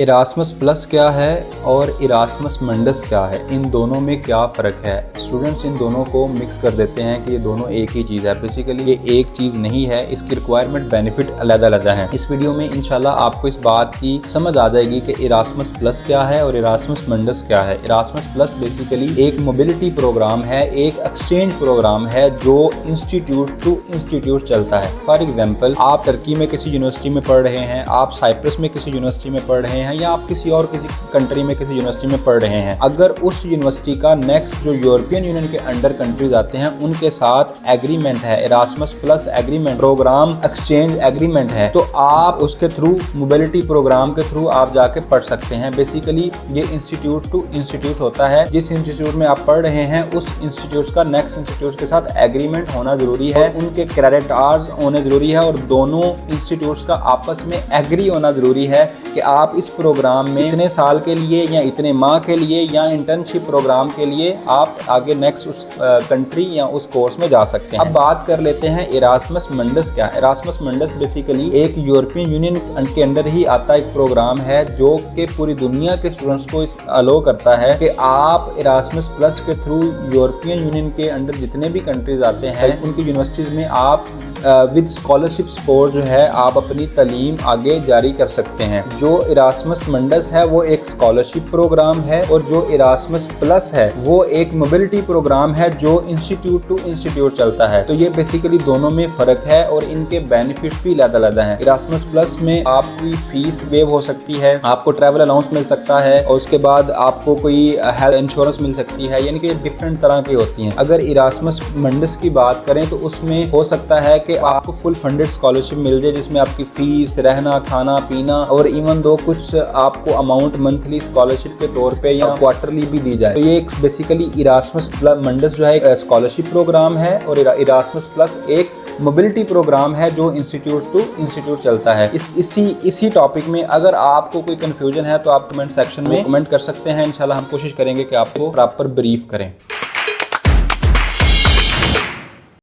Erasmus plus क्या है और इरास्मस मंडस क्या है, इन दोनों में क्या फ़र्क है। स्टूडेंट्स इन दोनों को मिक्स कर देते हैं कि ये दोनों एक ही चीज़ है। बेसिकली ये एक चीज़ नहीं है, इसकी रिक्वायरमेंट बेनिफिट अलग-अलग हैं। इस वीडियो में इंशाल्लाह आपको इस बात की समझ आ जाएगी कि इरास्मस प्लस क्या है और इरास्मस मंडस क्या है। इरास्मस प्लस बेसिकली एक मोबिलिटी प्रोग्राम है, एक एक्सचेंज प्रोग्राम है जो इंस्टीट्यूट टू इंस्टीट्यूट चलता है। फॉर एग्जाम्पल, आप टर्की में किसी यूनिवर्सिटी में पढ़ रहे हैं, आप साइप्रस में किसी यूनिवर्सिटी में पढ़ रहे हैं या आप किसी कंट्री में किसी यूनिवर्सिटी में पढ़ रहे हैं। अगर उस यूनिवर्सिटी का नेक्स्ट जो यूरोपियन यूनियन के अंडर कंट्रीज आते हैं उनके साथ एग्रीमेंट है, Erasmus plus agreement, programme exchange agreement है, तो आप उसके थ्रू मोबिलिटी प्रोग्राम के थ्रू आप जाके पढ़ सकते हैं। बेसिकली ये इंस्टीट्यूट टू इंस्टीट्यूट होता है। जिस इंस्टीट्यूट में आप पढ़ रहे हैं उस इंस्टीट्यूट का नेक्स्ट इंस्टीट्यूट के साथ एग्रीमेंट होना जरूरी है, उनके क्रेडिट आवर्स होने जरूरी है और दोनों इंस्टीट्यूट्स का आपस में एग्री होना जरूरी है कि आप इस प्रोग्राम में इतने साल के लिए या इतने माह के लिए या इंटर्नशिप प्रोग्राम के लिए आप आगे नेक्स्ट उस कंट्री या उस कोर्स में जा सकते हैं। अब बात कर लेते हैं इरास्मस मंडस क्या है। इरास्मस मंडस बेसिकली एक यूरोपियन यूनियन के अंडर ही आता एक प्रोग्राम है जो कि पूरी दुनिया के स्टूडेंट्स को अलो करता है कि आप इरास्मस प्लस के थ्रू यूरोपियन यूनियन के अंडर जितने भी कंट्रीज आते हैं उनकी यूनिवर्सिटीज़ में आप विद स्कॉलरशिप सपोर्ट जो है आप अपनी तालीम आगे जारी कर सकते हैं। जो इरास्मस मंडस है वो एक स्कॉलरशिप प्रोग्राम है और जो इरास्मस प्लस है वो एक मोबिलिटी प्रोग्राम है जो इंस्टीट्यूट टू इंस्टीट्यूट चलता है। तो ये बेसिकली दोनों में फ़र्क है और इनके बेनिफिट्स भी अलग-अलग हैं। इरास्मस प्लस में आपकी फीस वेव हो सकती है, आपको ट्रैवल अलाउंस मिल सकता है और उसके बाद आपको कोई हेल्थ इंश्योरेंस मिल सकती है, यानी कि डिफरेंट तरह की होती हैं। अगर इरास्मस मंडस की बात करें तो उसमें हो सकता है कि आपको फुल फंडेड स्कॉलरशिप मिल जाए जिसमें आपकी फीस, रहना, खाना पीना और इवन दो कुछ आपको अमाउंट मंथली स्कॉलरशिप के तौर पे या क्वार्टरली भी दी जाए। तो ये एक बेसिकली इरास्मस मंडस जो है एक स्कॉलरशिप प्रोग्राम है और इरास्मस प्लस एक मोबिलिटी प्रोग्राम है जो इंस्टीट्यूट टू इंस्टीट्यूट चलता है। इसी टॉपिक में अगर आपको कोई कंफ्यूजन है तो आप कमेंट सेक्शन में कमेंट कर सकते हैं। इंशाल्लाह हम कोशिश करेंगे कि आपको प्रॉपर ब्रीफ करें।